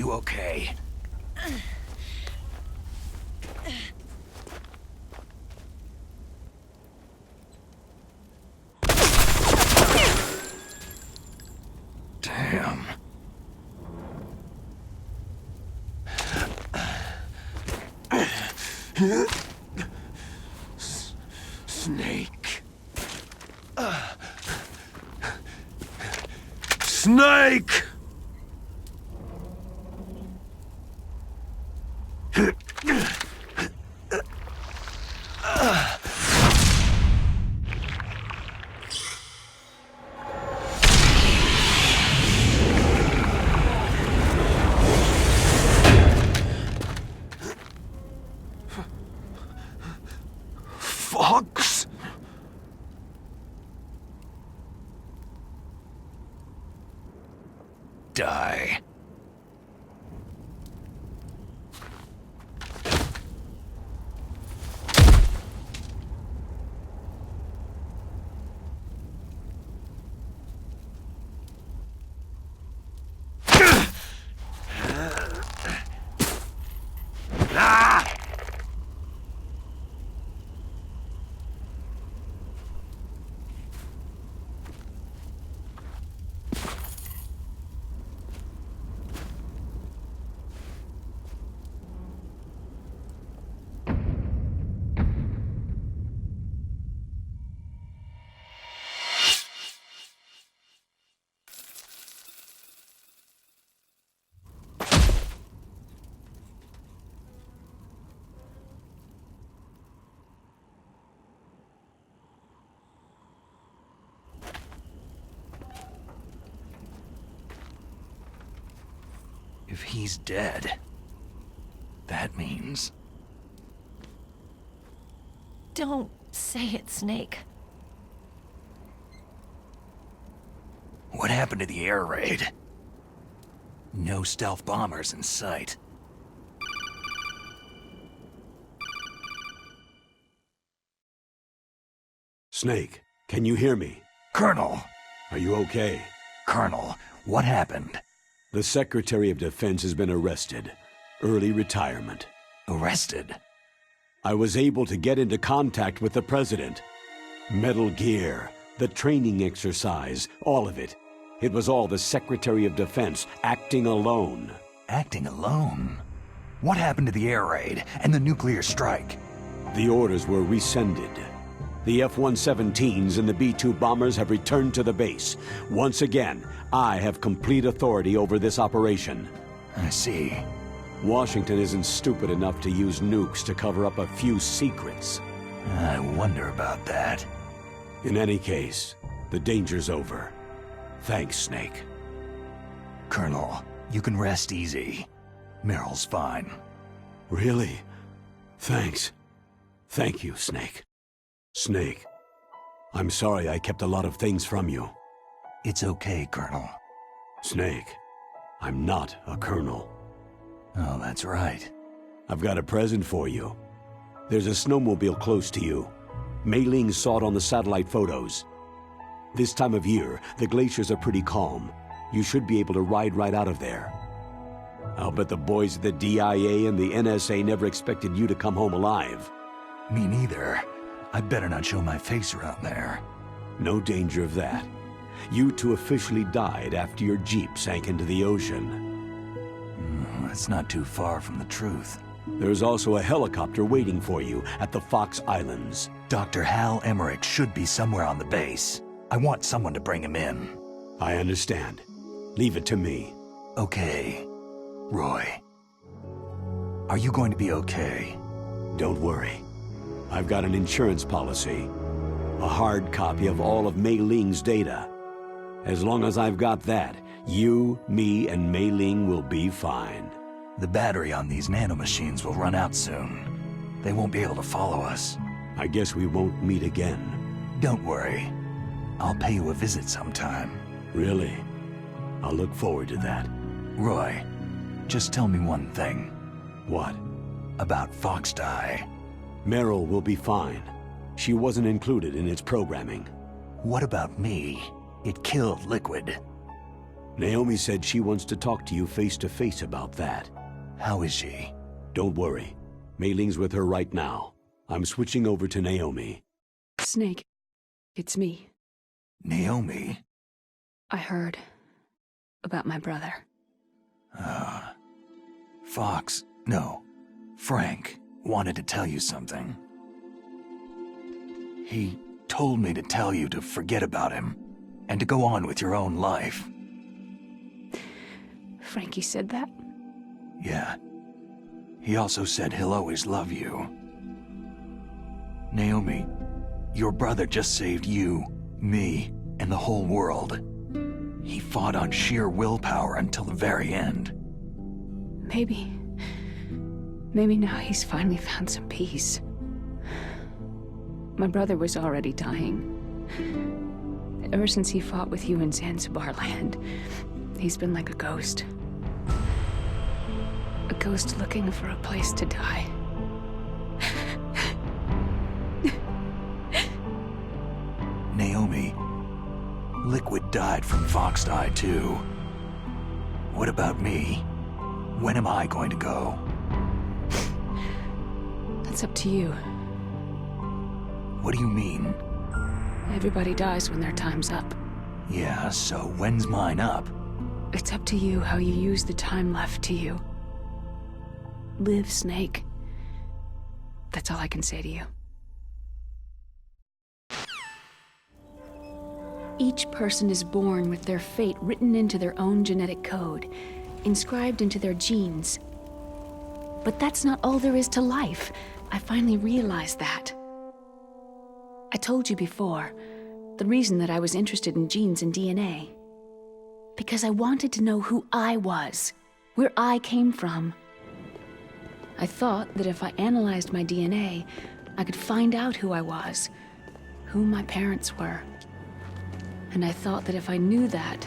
S1: you okay? Damn. Snake. Snake! Fox? Die. If he's dead, that means...
S9: Don't say it, Snake.
S1: What happened to the air raid? No stealth bombers in sight.
S3: Snake, can you hear me?
S1: Colonel!
S3: Are you okay?
S1: Colonel, what happened?
S3: The Secretary of Defense has been arrested. Early retirement.
S1: Arrested?
S3: I was able to get into contact with the President. Metal Gear, the training exercise, all of it. It was all the Secretary of Defense acting alone.
S1: Acting alone? What happened to the air raid and the nuclear strike?
S3: The orders were rescinded. The F-117s and the B-2 bombers have returned to the base. Once again, I have complete authority over this operation.
S1: I see.
S3: Washington isn't stupid enough to use nukes to cover up a few secrets.
S1: I wonder about that.
S3: In any case, the danger's over. Thanks, Snake.
S1: Colonel, you can rest easy. Meryl's fine.
S3: Really? Thanks. Thank you, Snake. Snake, I'm sorry I kept a lot of things from you.
S1: It's okay, Colonel.
S3: Snake, I'm not a colonel.
S1: Oh, that's right.
S3: I've got a present for you. There's a snowmobile close to you. Mei Ling saw it on the satellite photos. This time of year, the glaciers are pretty calm. You should be able to ride right out of there. I'll bet the boys at the DIA and the NSA never expected you to come home alive.
S1: Me neither. I better not show my face around there.
S3: No danger of that. You two officially died after your Jeep sank into the ocean.
S1: That's not too far from the truth.
S3: There's also a helicopter waiting for you at the Fox Islands.
S1: Dr. Hal Emmerich should be somewhere on the base. I want someone to bring him in.
S3: I understand. Leave it to me.
S1: Okay. Roy. Are you going to be okay?
S3: Don't worry. I've got an insurance policy. A hard copy of all of Mei Ling's data. As long as I've got that, you, me, and Mei Ling will be fine.
S1: The battery on these nanomachines will run out soon. They won't be able to follow us.
S3: I guess we won't meet again.
S1: Don't worry. I'll pay you a visit sometime.
S3: Really? I'll look forward to that.
S1: Roy, just tell me one thing.
S3: What?
S1: About Fox Die.
S3: Meryl will be fine. She wasn't included in its programming.
S1: What about me? It killed Liquid.
S3: Naomi said she wants to talk to you face to face about that.
S1: How is she?
S3: Don't worry. Mei Ling's with her right now. I'm switching over to Naomi.
S4: Snake, it's me.
S1: Naomi?
S4: I heard about my brother.
S1: Fox, no, Frank wanted to tell you something. He told me to tell you to forget about him and to go on with your own life.
S4: Frankie said that?
S1: Yeah. He also said he'll always love you. Naomi, your brother just saved you, me, and the whole world. He fought on sheer willpower until the very end.
S4: Maybe now he's finally found some peace. My brother was already dying. Ever since he fought with you in Zanzibar land, he's been like a ghost. A ghost looking for a place to die.
S1: Naomi, Liquid died from Fox Eye too. What about me? When am I going to go?
S4: That's up to you.
S1: What do you mean?
S4: Everybody dies when their time's up.
S1: Yeah, so when's mine up?
S4: It's up to you how you use the time left to you. Live, Snake. That's all I can say to you. Each person is born with their fate written into their own genetic code, inscribed into their genes. But that's not all there is to life. I finally realized that. I told you before, the reason that I was interested in genes and DNA. Because I wanted to know who I was, where I came from. I thought that if I analyzed my DNA, I could find out who I was, who my parents were. And I thought that if I knew that,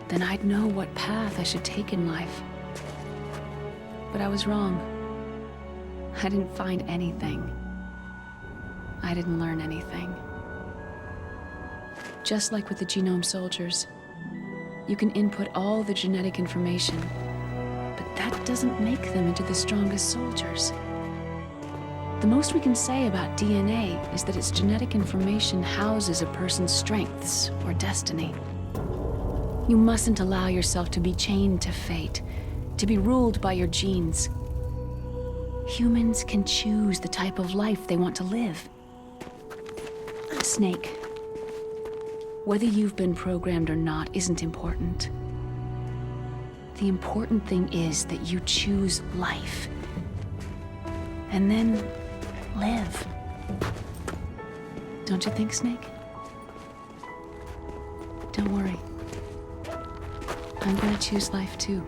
S4: then I'd know what path I should take in life. But I was wrong. I didn't find anything. I didn't learn anything. Just like with the genome soldiers, you can input all the genetic information, but that doesn't make them into the strongest soldiers. The most we can say about DNA is that its genetic information houses a person's strengths or destiny. You mustn't allow yourself to be chained to fate, to be ruled by your genes. Humans can choose the type of life they want to live. Snake, whether you've been programmed or not isn't important. The important thing is that you choose life. And then live. Don't you think, Snake? Don't worry. I'm gonna choose life too.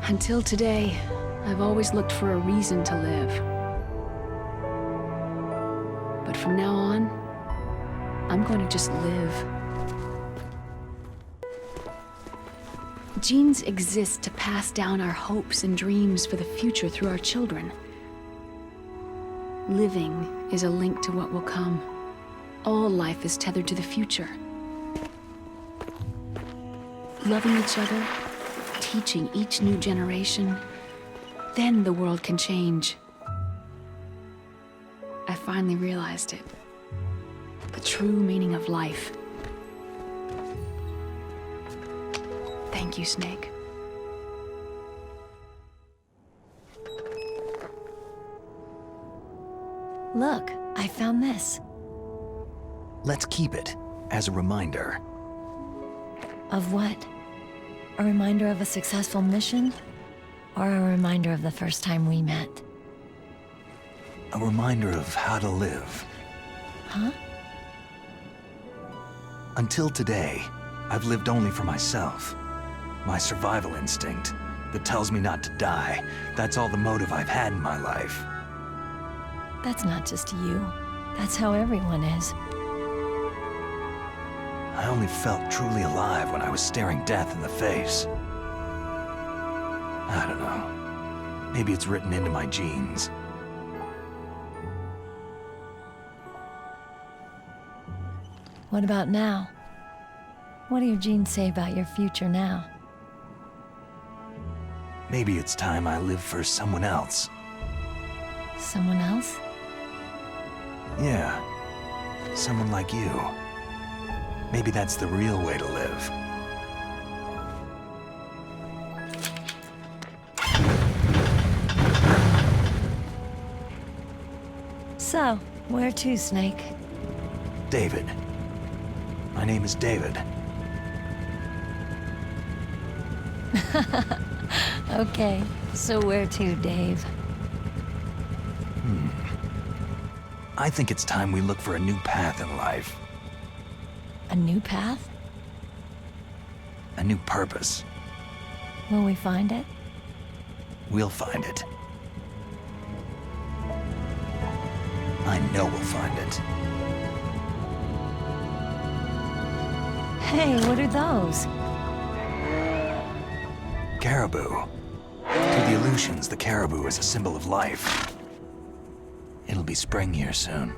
S4: Until today, I've always looked for a reason to live. But from now on, I'm going to just live. Genes exist to pass down our hopes and dreams for the future through our children. Living is a link to what will come. All life is tethered to the future. Loving each other, teaching each new generation, then the world can change. I finally realized it. The true meaning of life. Thank you, Snake.
S9: Look, I found this.
S1: Let's keep it as a reminder.
S9: Of what? A reminder of a successful mission? Or a reminder of the first time we met?
S1: A reminder of how to live.
S9: Huh?
S1: Until today, I've lived only for myself. My survival instinct that tells me not to die. That's all the motive I've had in my life.
S9: That's not just you. That's how everyone is.
S1: I only felt truly alive when I was staring death in the face. I don't know. Maybe it's written into my genes.
S9: What about now? What do your genes say about your future now?
S1: Maybe it's time I live for someone else.
S9: Someone else?
S1: Yeah. Someone like you. Maybe that's the real way to live.
S9: So, where to, Snake?
S1: David. My name is David.
S9: Okay, so where to, Dave?
S1: I think it's time we look for a new path in life.
S9: A new path?
S1: A new purpose.
S9: Will we find it?
S1: We'll find it. I know we'll find it.
S9: Hey, what are those?
S1: Caribou. To the Aleutians, the caribou is a symbol of life. It'll be spring here soon.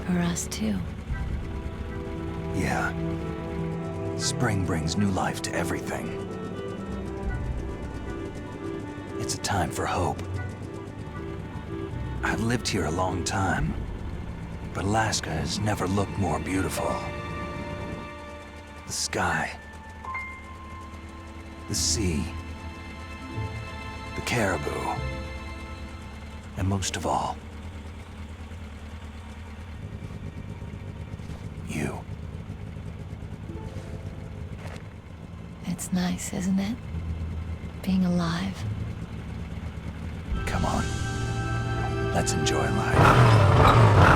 S9: For us, too.
S1: Yeah. Spring brings new life to everything. It's a time for hope. I've lived here a long time, but Alaska has never looked more beautiful. The sky, the sea, the caribou, and most of all, you.
S9: It's nice, isn't it? Being alive.
S1: Come on, let's enjoy life.